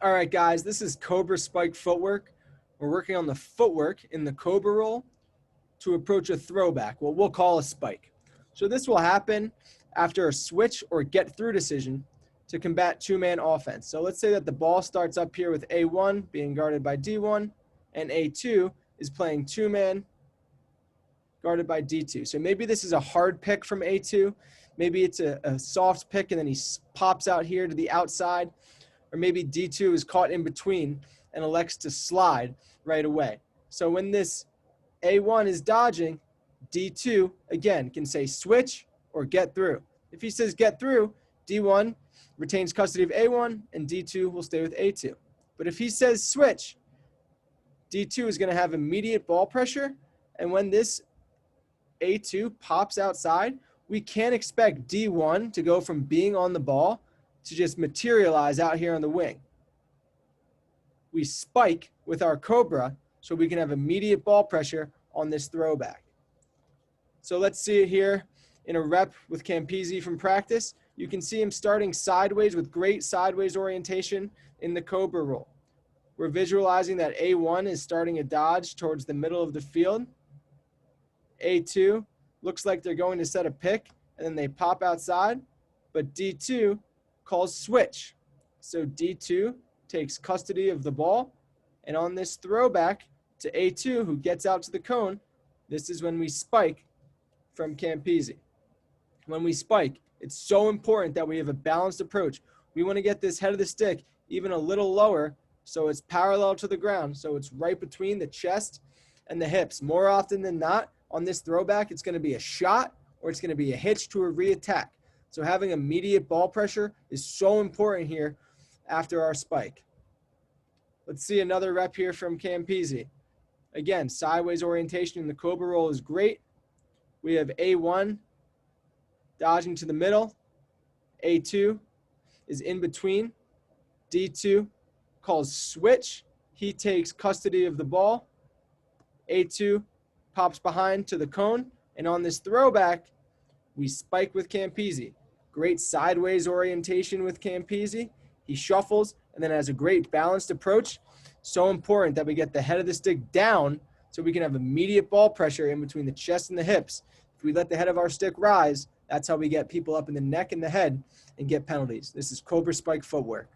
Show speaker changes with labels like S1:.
S1: All right, guys, this is Cobra Spike Footwork. We're working on the footwork in the Cobra Roll to approach a throwback, what we'll call a spike. So this will happen after a switch or get through decision to combat two-man offense. So let's say that the ball starts up here with A1 being guarded by D1 and A2 is playing two-man guarded by D2. So maybe this is a hard pick from A2. Maybe it's a soft pick and then he pops out here to the outside. Or maybe D2 is caught in between and elects to slide right away. So when this A1 is dodging, D2, again, can say switch or get through. If he says get through, D1 retains custody of A1 and D2 will stay with A2. But if he says switch, D2 is going to have immediate ball pressure. And when this A2 pops outside, we can't expect D1 to go from being on the ball to just materialize out here on the wing. We spike with our Cobra so we can have immediate ball pressure on this throwback. So let's see it here in a rep with Campisi from practice. You can see him starting sideways with great sideways orientation in the Cobra roll. We're visualizing that A1 is starting a dodge towards the middle of the field. A2 looks like they're going to set a pick and then they pop outside, but D2 calls switch. So D2 takes custody of the ball, and on this throwback to A2 who gets out to the cone, this is when we spike from Campisi. When we spike, it's so important that we have a balanced approach. We want to get this head of the stick even a little lower so it's parallel to the ground, so it's right between the chest and the hips. More often than not, on this throwback, it's going to be a shot or it's going to be a hitch to a re-attack. So having immediate ball pressure is so important here after our spike. Let's see another rep here from Campisi. Again, sideways orientation in the Cobra roll is great. We have A1 dodging to the middle. A2 is in between. D2 calls switch. He takes custody of the ball. A2 pops behind to the cone. And on this throwback, we spike with Campisi. Great sideways orientation with Campisi. He shuffles and then has a great balanced approach. So important that we get the head of the stick down so we can have immediate ball pressure in between the chest and the hips. If we let the head of our stick rise, that's how we get people up in the neck and the head and get penalties. This is Cobra Spike Footwork.